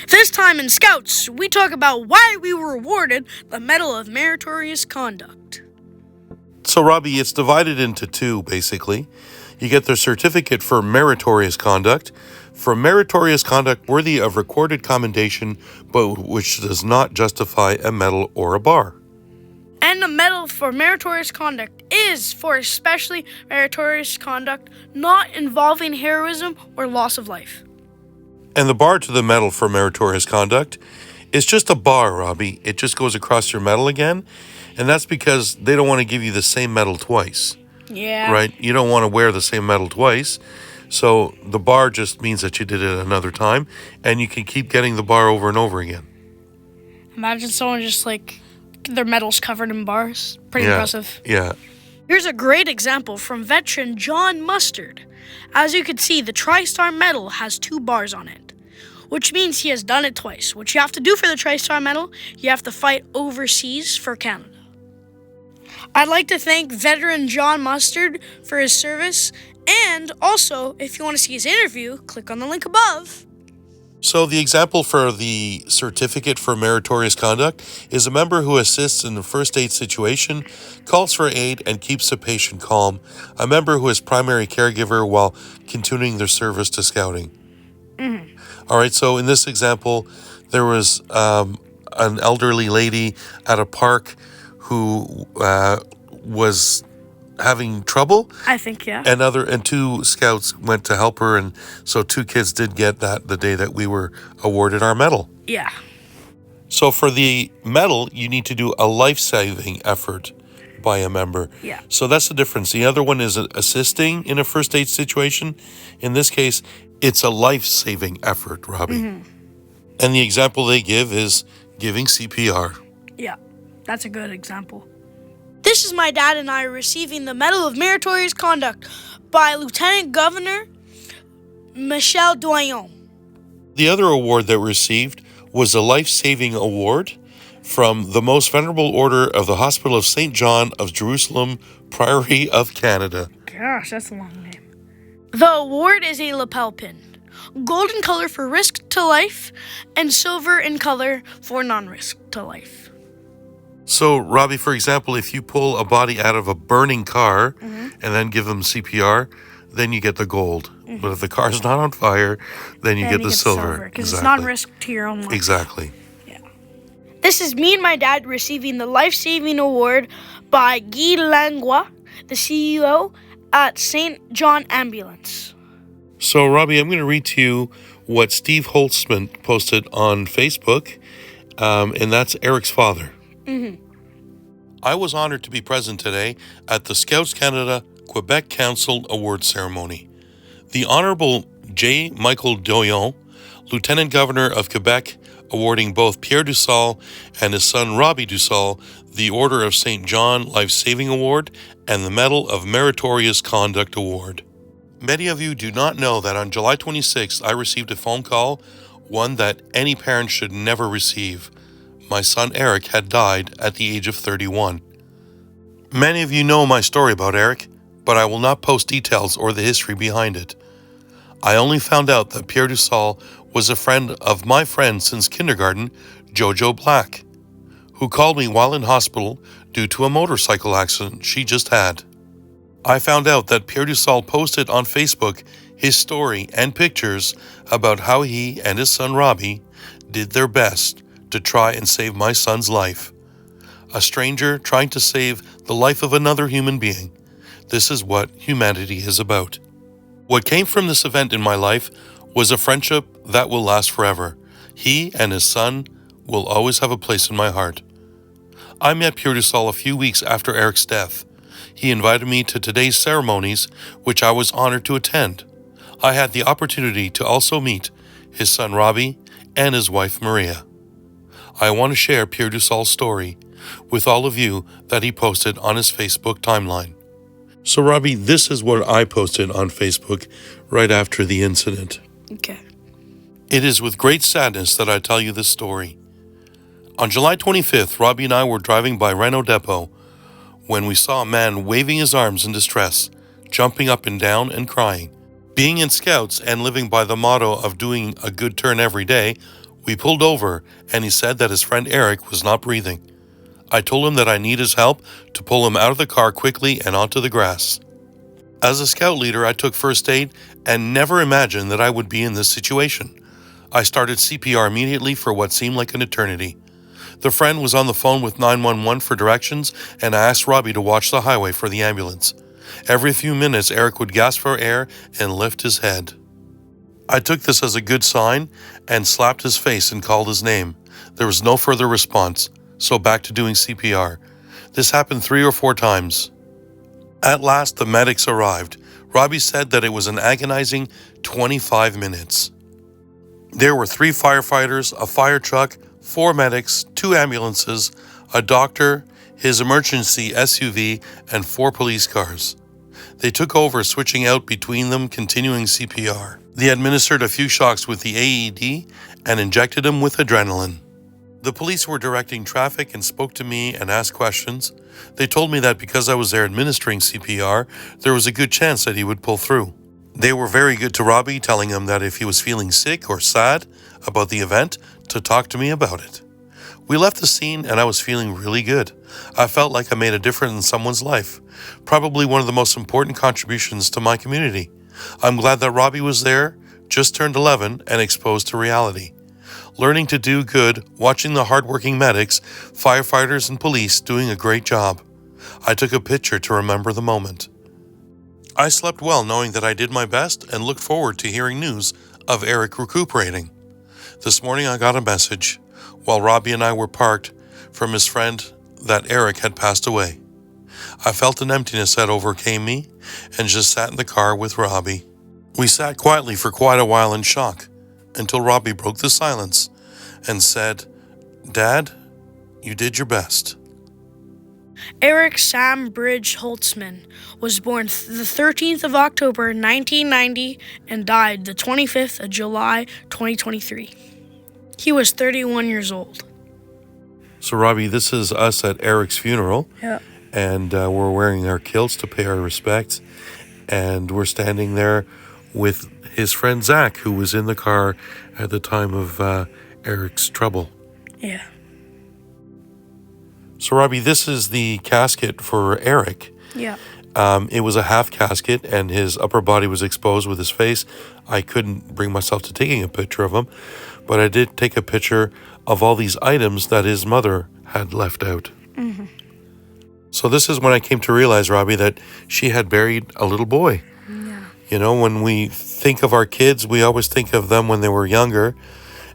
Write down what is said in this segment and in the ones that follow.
This time in Scouts, we talk about why we were awarded the Medal of Meritorious Conduct. So, Robbie, it's divided into two, basically. You get the certificate for meritorious conduct, for meritorious conduct worthy of recorded commendation, but which does not justify a medal or a bar. And the Medal for Meritorious Conduct is for especially meritorious conduct not involving heroism or loss of life. And the bar to the medal for meritorious conduct is just a bar, Robbie. It just goes across your medal again, and that's because they don't want to give you the same medal twice. Yeah. Right? You don't want to wear the same medal twice. So the bar just means that you did it another time, and you can keep getting the bar over and over again. Imagine someone just their medals covered in bars. Pretty impressive. Yeah. Here's a great example from veteran John Mustard. As you can see, the Tri-Star medal has 2 bars on it, which means he has done it twice. What you have to do for the Tri-Star medal, you have to fight overseas for Canada. I'd like to thank veteran John Mustard for his service, and also, if you want to see his interview, click on the link above. So the example for the certificate for meritorious conduct is a member who assists in a first aid situation, calls for aid, and keeps the patient calm. A member who is primary caregiver while continuing their service to scouting. Mm-hmm. All right, so in this example, there was an elderly lady at a park who was having trouble. I think, yeah. And 2 scouts went to help her, and so 2 kids did get that the day that we were awarded our medal. Yeah. So for the medal, you need to do a life-saving effort by a member. Yeah. So that's the difference. The other one is assisting in a first aid situation. In this case, it's a life-saving effort, Robbie. Mm-hmm. And the example they give is giving CPR. Yeah, that's a good example. This is my dad and I receiving the Medal of Meritorious Conduct by Lieutenant Governor Michel Doyon. The other award that we received was a life-saving award from the Most Venerable Order of the Hospital of St. John of Jerusalem, Priory of Canada. Gosh, that's a long name. The award is a lapel pin. Gold in color for risk to life, and silver in color for non-risk to life. So, Robbie, for example, if you pull a body out of a burning car and then give them CPR, then you get the gold. Mm-hmm. But if the car's not on fire, then you get the silver. Because it's non-risk to your own life. Exactly. Yeah. This is me and my dad receiving the life-saving award by Guy Langlois, the CEO at St. John Ambulance. So, Robbie, I'm going to read to you what Steve Holtzman posted on Facebook, and that's Eric's father. Mm-hmm. I was honored to be present today at the Scouts Canada Quebec Council Award Ceremony. The Honorable J. Michael Doyon, Lieutenant Governor of Quebec, awarding both Pierre Dussal and his son Robbie Dussal the Order of St. John Life-Saving Award and the Medal of Meritorious Conduct Award. Many of you do not know that on July 26th, I received a phone call, one that any parent should never receive. My son Eric had died at the age of 31. Many of you know my story about Eric, but I will not post details or the history behind it. I only found out that Pierre Dussal was a friend of my friend since kindergarten, Jojo Black, who called me while in hospital due to a motorcycle accident she just had. I found out that Pierre Dussal posted on Facebook his story and pictures about how he and his son Robbie did their best to try and save my son's life. A stranger trying to save the life of another human being. This is what humanity is about. What came from this event in my life was a friendship that will last forever. He and his son will always have a place in my heart. I met Pierre Dussal a few weeks after Eric's death. He invited me to today's ceremonies, which I was honored to attend. I had the opportunity to also meet his son Robbie and his wife Maria. I want to share Pierre Dussal's story with all of you that he posted on his Facebook timeline. So, Robbie, this is what I posted on Facebook right after the incident. Okay. It is with great sadness that I tell you this story. On July 25th, Robbie and I were driving by Renault Depot when we saw a man waving his arms in distress, jumping up and down and crying. Being in Scouts and living by the motto of doing a good turn every day, We pulled over, and he said that his friend Eric was not breathing. I told him that I need his help to pull him out of the car quickly and onto the grass. As a scout leader, I took first aid and never imagined that I would be in this situation. I started CPR immediately for what seemed like an eternity. The friend was on the phone with 911 for directions, and I asked Robbie to watch the highway for the ambulance. Every few minutes, Eric would gasp for air and lift his head. I took this as a good sign and slapped his face and called his name. There was no further response, so back to doing CPR. This happened 3 or 4 times. At last, the medics arrived. Robbie said that it was an agonizing 25 minutes. There were 3 firefighters, a fire truck, 4 medics, 2 ambulances, a doctor, his emergency SUV, and 4 police cars. They took over, switching out between them, continuing CPR. They administered a few shocks with the AED and injected him with adrenaline. The police were directing traffic and spoke to me and asked questions. They told me that because I was there administering CPR, there was a good chance that he would pull through. They were very good to Robbie, telling him that if he was feeling sick or sad about the event, to talk to me about it. We left the scene and I was feeling really good. I felt like I made a difference in someone's life, probably one of the most important contributions to my community. I'm glad that Robbie was there, just turned 11, and exposed to reality. Learning to do good, watching the hardworking medics, firefighters, and police doing a great job. I took a picture to remember the moment. I slept well knowing that I did my best and looked forward to hearing news of Eric recuperating. This morning I got a message, while Robbie and I were parked, from his friend that Eric had passed away. I felt an emptiness that overcame me and just sat in the car with Robbie. We sat quietly for quite a while in shock until Robbie broke the silence and said, "Dad, you did your best." Eric Sam Bridge Holtzman was born the 13th of October 1990 and died the 25th of July 2023. He was 31 years old. So Robbie, this is us at Eric's funeral. Yeah. And we're wearing our kilts to pay our respects. And we're standing there with his friend Zach, who was in the car at the time of Eric's trouble. Yeah. So Robbie, this is the casket for Eric. Yeah. It was a half casket and his upper body was exposed with his face. I couldn't bring myself to taking a picture of him, but I did take a picture of all these items that his mother had left out. Mm-hmm. So this is when I came to realize, Robbie, that she had buried a little boy. Yeah. You know, when we think of our kids, we always think of them when they were younger.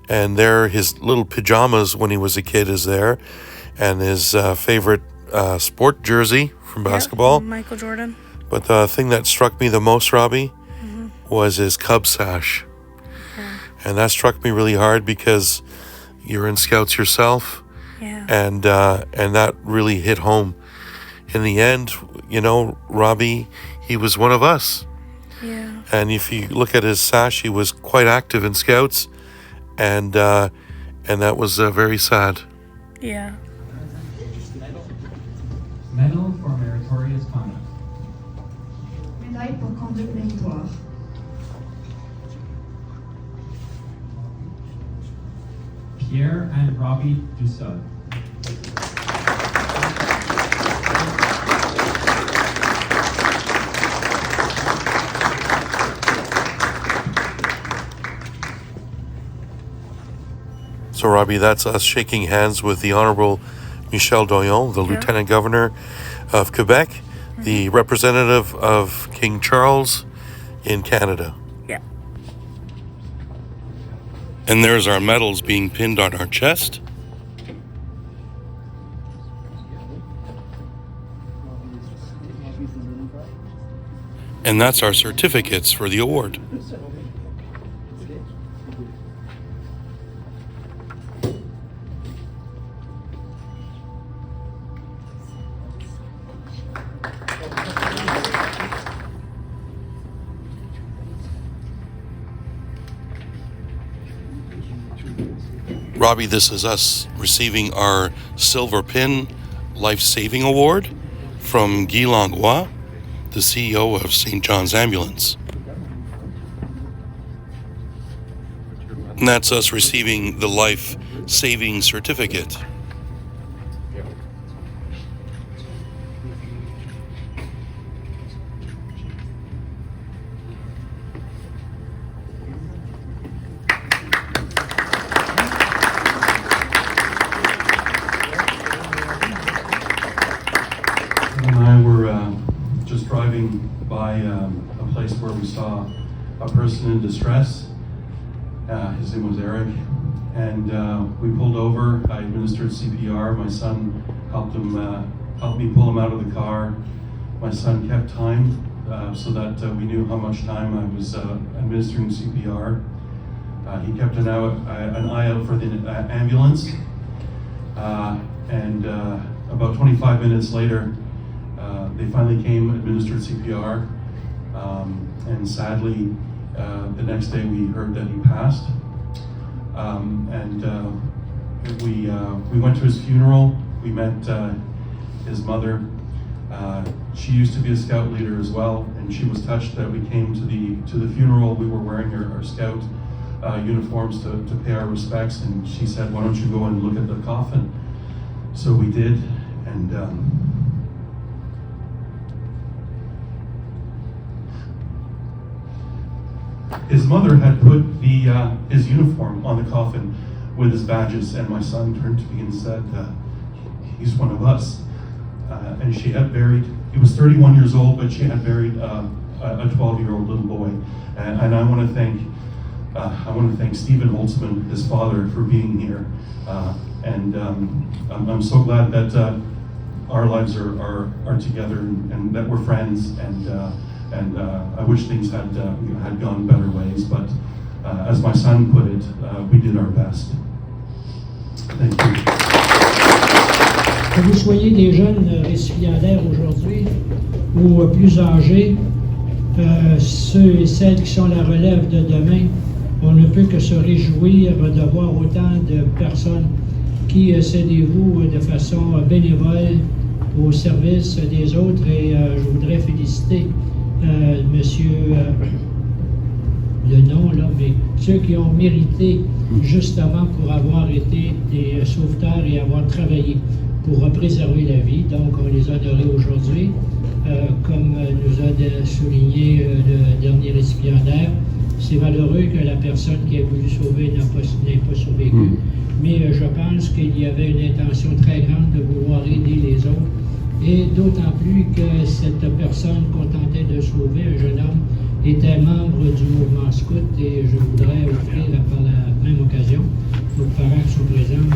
And there, his little pajamas when he was a kid is there. And his favorite sport jersey from basketball. Michael Jordan. But the thing that struck me the most, Robbie, was his Cub sash. Yeah. And that struck me really hard because you're in Scouts yourself. Yeah. And that really hit home. In the end, you know, Robbie, he was one of us. Yeah. And if you look at his sash, he was quite active in Scouts. And that was very sad. Yeah. Medal for Meritorious Conduct. Médaille pour conduite méritoire. Pierre and Robbie Dussault. So, Robbie, that's us shaking hands with the Honorable Michel Doyon, the Lieutenant Governor of Quebec, the representative of King Charles in Canada. Yeah. And there's our medals being pinned on our chest. And that's our certificates for the award. Robbie, this is us receiving our Silver Pin Life-Saving Award from Guy Langlois, the CEO of St. John's Ambulance. And that's us receiving the life-saving certificate. And I were just driving by a place where we saw a person in distress. His name was Eric, and we pulled over. I administered CPR. My son helped me pull him out of the car. My son kept time so that we knew how much time I was administering CPR. He kept an eye out for the ambulance, and about 25 minutes later, they finally came, administered CPR, and sadly, the next day we heard that he passed. We went to his funeral. We met his mother. She used to be a scout leader as well, and she was touched that we came to the funeral. We were wearing our scout uniforms to pay our respects, and she said, "Why don't you go and look at the coffin?" So we did, and his mother had put his uniform on the coffin with his badges, and my son turned to me and said, "He's one of us." And she had buried, he was 31 years old, but she had buried a 12-year-old little boy. And I want to thank Stephen Holtzman, his father, for being here. I'm so glad that our lives are together and that we're friends. And I wish things had gone better ways, but as my son put it, we did our best. Thank you. Que vous soyez des jeunes récipiendaires aujourd'hui ou plus âgés, ceux et celles qui sont la relève de demain, on ne peut que se réjouir de voir autant de personnes qui se dévouent de façon bénévole au service des autres. Et je voudrais féliciter monsieur, le nom là, mais ceux qui ont mérité justement pour avoir été des sauveteurs et avoir travaillé pour préserver la vie. Donc, on les a honorés aujourd'hui. Comme nous a souligné le dernier récipiendaire, c'est malheureux que la personne qui a voulu sauver n'ait pas survécu. Mais je pense qu'il y avait une intention très grande de vouloir aider les autres. Et d'autant plus que cette personne qu'on tentait de sauver, un jeune homme, était membre du mouvement scout. Et je voudrais offrir par la même occasion aux parents qui sont présents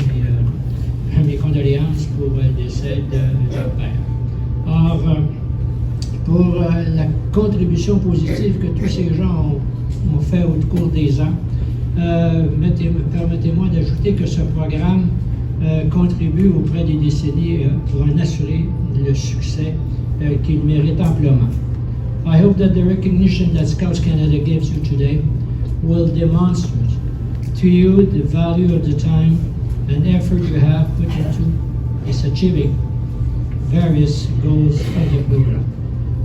mes condoléances pour le décès de leur père. Or, pour la contribution positive que tous ces gens ont fait au cours des ans, permettez-moi d'ajouter que ce programme contribue auprès des décennies pour en assurer le succès qu'il mérite amplement. I hope that the recognition that Scouts Canada gives you today will demonstrate to you the value of the time and effort you have put into is achieving various goals of the program.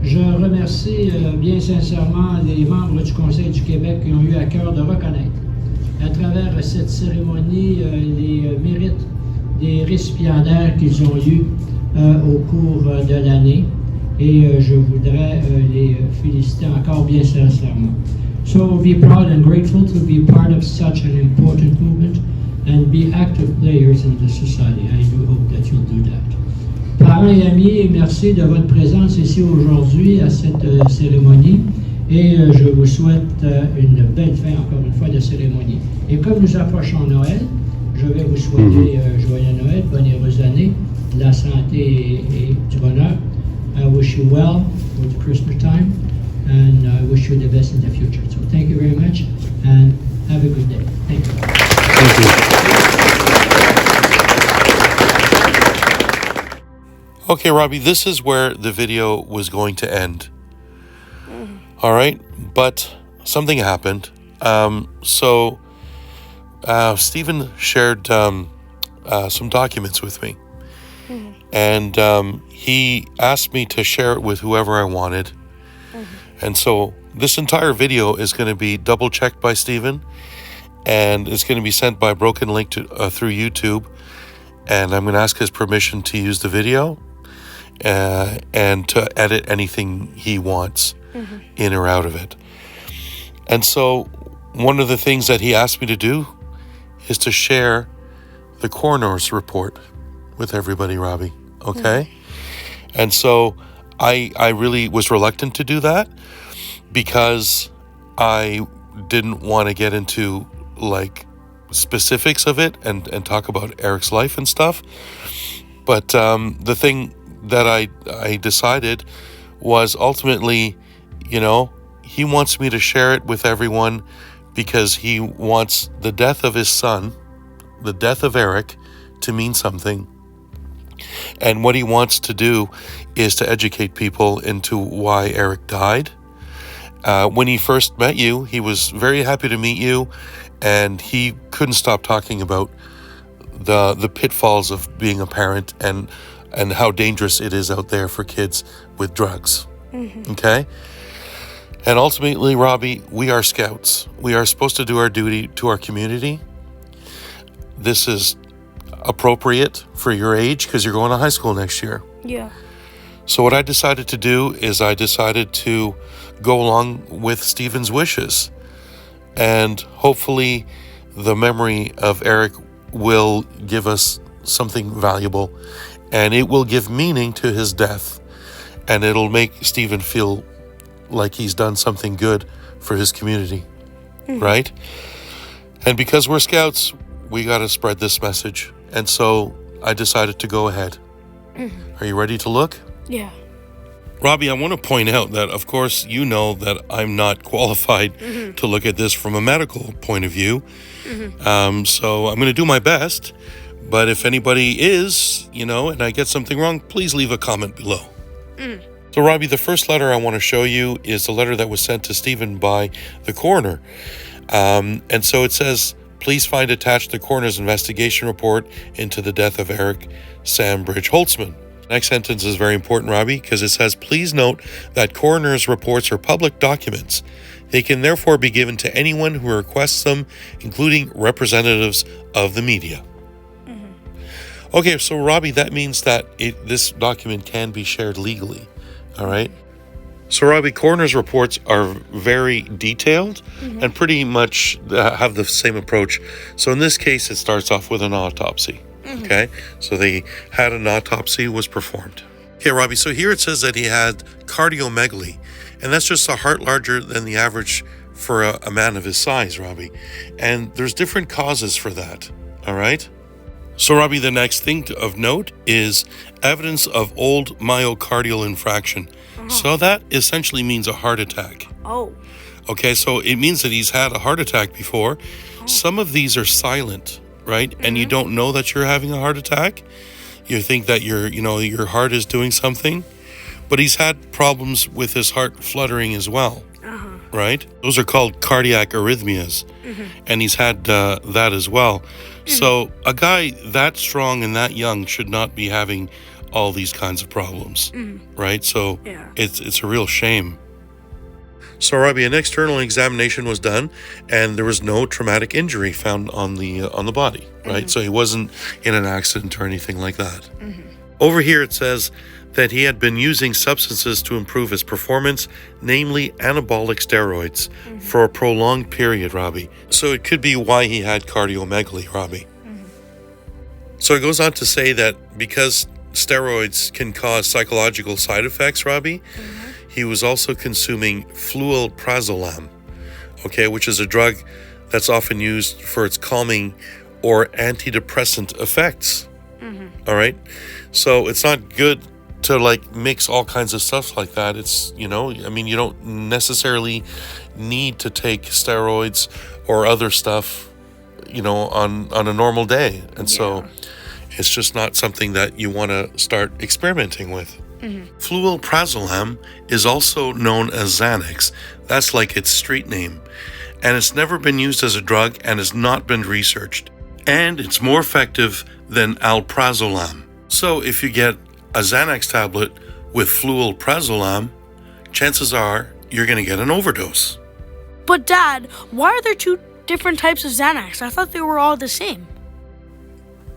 Je remercie bien sincèrement les membres du Conseil du Québec qui ont eu à cœur de reconnaître à travers cette cérémonie les mérites des récipiendaires qu'ils ont eus au cours de l'année et je voudrais les féliciter encore bien sincèrement. So be proud and grateful to be part of such an important movement and be active players in the society. I do hope that you'll do that. Parents et amis, merci de votre présence ici aujourd'hui à cette cérémonie et je vous souhaite une belle fin encore une fois de cérémonie. Et comme nous approchons Noël, je vais vous souhaiter joyeux Noël, bonne et heureuse année, de la santé et du bonheur. I wish you well for the Christmas time and I wish you the best in the future. So thank you very much and have a good day. Thank you. Thank you. Okay, Robbie, this is where the video was going to end. All right, but something happened. Stephen shared some documents with me. And he asked me to share it with whoever I wanted. And so this entire video is going to be double-checked by Stephen. and it's going to be sent by broken link to through YouTube. And I'm going to ask his permission to use the video and to edit anything he wants in or out of it. And so one of the things that he asked me to do is to share the coroner's report with everybody, Robbie. Okay? And so I really was reluctant to do that because I didn't want to get into like specifics of it and talk about Eric's life and stuff. But the thing that I decided was ultimately, you know, he wants me to share it with everyone because he wants the death of his son, the death of Eric, to mean something. And what he wants to do is to educate people into why Eric died. When he first met you, he was very happy to meet you, and he couldn't stop talking about the pitfalls of being a parent and how dangerous it is out there for kids with drugs. Okay? And ultimately, Robbie, we are scouts. We are supposed to do our duty to our community. This is appropriate for your age because you're going to high school next year. Yeah. So what I decided to do is I decided to go along with Stephen's wishes. And hopefully the memory of Eric will give us something valuable, and it will give meaning to his death, and it'll make Stephen feel like he's done something good for his community, right? And because we're scouts, we got to spread this message. And so I decided to go ahead. Are you ready to look? Yeah. Robbie, I want to point out that, of course, you know that I'm not qualified to look at this from a medical point of view. So I'm going to do my best. But if anybody is, you know, and I get something wrong, please leave a comment below. So, Robbie, the first letter I want to show you is the letter that was sent to Stephen by the coroner. And so it says, please find attached the coroner's investigation report into the death of Eric Sam Bridge Holtzman. Next sentence is very important, Robbie, because it says, please note that coroner's reports are public documents. They can therefore be given to anyone who requests them, including representatives of the media. Okay, so Robbie, that means that this document can be shared legally, all right? So Robbie, coroner's reports are very detailed and pretty much have the same approach. So in this case, it starts off with an autopsy. Okay, so they had an autopsy was performed. Okay, Robbie, so here it says that he had cardiomegaly, and that's just a heart larger than the average for a man of his size, Robbie. And there's different causes for that, all right? So, Robbie, the next thing of note is evidence of old myocardial infarction. So that essentially means a heart attack. Oh. Okay, so it means that he's had a heart attack before. Some of these are silent, right? And you don't know that you're having a heart attack. You think that your heart is doing something, but he's had problems with his heart fluttering as well, right? Those are called cardiac arrhythmias, and he's had that as well. So a guy that strong and that young should not be having all these kinds of problems, right? So it's a real shame. So, Robbie, an external examination was done, and there was no traumatic injury found on the body, right? So he wasn't in an accident or anything like that. Over here it says that he had been using substances to improve his performance, namely anabolic steroids, for a prolonged period, Robbie. So it could be why he had cardiomegaly, Robbie. So it goes on to say that because steroids can cause psychological side effects, Robbie, he was also consuming fluelprazolam, okay, which is a drug that's often used for its calming or antidepressant effects. All right, so it's not good to like mix all kinds of stuff like that. It's, you don't necessarily need to take steroids or other stuff, on a normal day, and so it's just not something that you want to start experimenting with. Fluelprazolam is also known as Xanax. That's like its street name. And it's never been used as a drug and has not been researched. And it's more effective than alprazolam. So if you get a Xanax tablet with fluelprazolam, chances are you're going to get an overdose. But Dad, why are there two different types of Xanax? I thought they were all the same.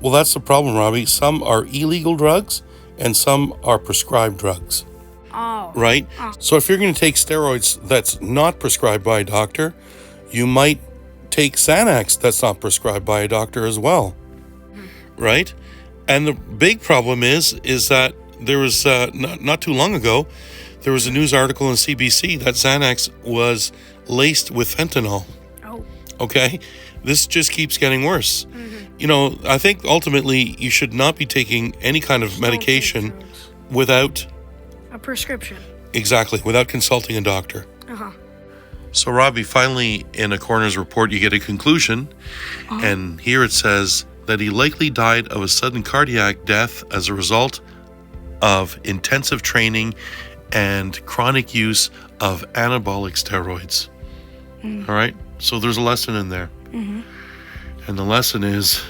Well, that's the problem, Robbie. Some are illegal drugs and some are prescribed drugs, Oh. right? So if you're going to take steroids that's not prescribed by a doctor, you might take Xanax that's not prescribed by a doctor as well, right? And the big problem is that there was, not too long ago, there was a news article in CBC that Xanax was laced with fentanyl. Oh. Okay? This just keeps getting worse. You know, I think ultimately you should not be taking any kind of medication without... A prescription. Exactly, without consulting a doctor. Uh-huh. So, Robbie, finally, in a coroner's report, you get a conclusion. And here it says that he likely died of a sudden cardiac death as a result of intensive training and chronic use of anabolic steroids. All right? So there's a lesson in there. And the lesson is,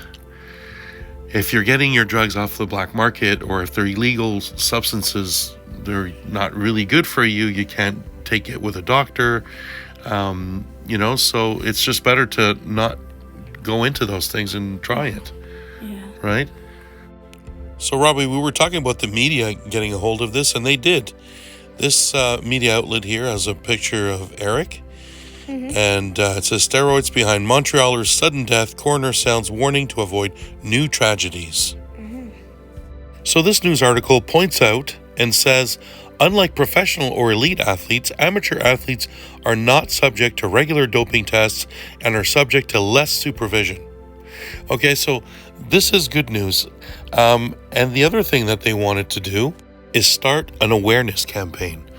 if you're getting your drugs off the black market, or if they're illegal substances, they're not really good for you, you can't take it with a doctor, you know, so it's just better to not go into those things and try it. Yeah. Right? So, Robbie, we were talking about the media getting a hold of this, and they did. This media outlet here has a picture of Eric, and it says, steroids behind Montrealer's sudden death, coroner sounds warning to avoid new tragedies. So this news article points out and says, unlike professional or elite athletes, amateur athletes are not subject to regular doping tests and are subject to less supervision. Okay, so this is good news. And the other thing that they wanted to do is start an awareness campaign,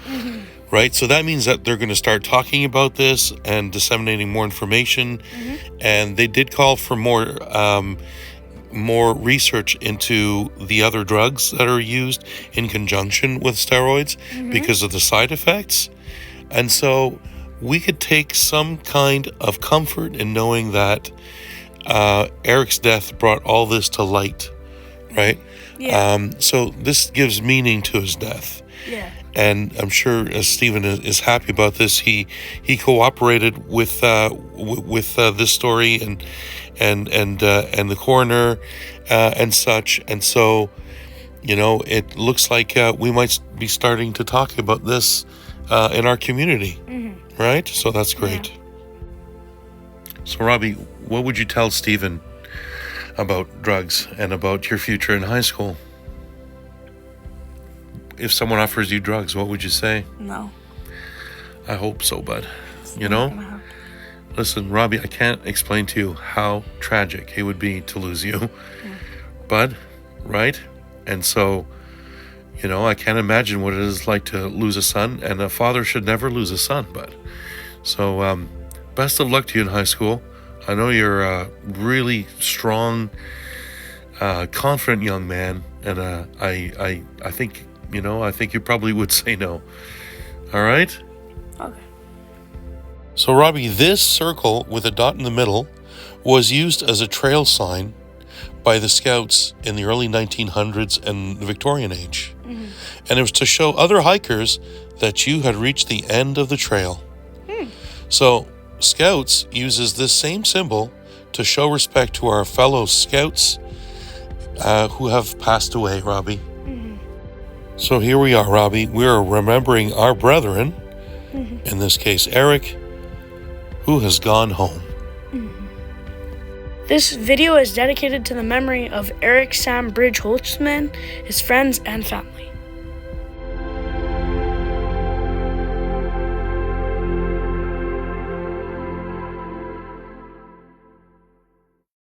right? So that means that they're going to start talking about this and disseminating more information. And they did call for more research into the other drugs that are used in conjunction with steroids because of the side effects. And so we could take some kind of comfort in knowing that Eric's death brought all this to light, right? Yeah. So this gives meaning to his death. Yeah. And I'm sure as Stephen is happy about this, he cooperated with this story and the coroner and such. And so, you know, it looks like we might be starting to talk about this in our community, right? So that's great. So, Robbie, what would you tell Stephen about drugs and about your future in high school? If someone offers you drugs, what would you say? No. I hope so, bud. You know? Listen, Robbie, I can't explain to you how tragic it would be to lose you. Bud, right? And so, you know, I can't imagine what it is like to lose a son, and a father should never lose a son, bud. So, best of luck to you in high school. I know you're a really strong, confident young man, and I think, you know, I think you probably would say no. All right? Okay. So, Robbie, this circle with a dot in the middle was used as a trail sign by the Scouts in the early 1900s and the Victorian age. And it was to show other hikers that you had reached the end of the trail. So, Scouts uses this same symbol to show respect to our fellow Scouts who have passed away, Robbie. So here we are, Robbie. We are remembering our brethren, in this case, Eric, who has gone home. This video is dedicated to the memory of Eric Sam Bridge Holtzman, his friends, and family.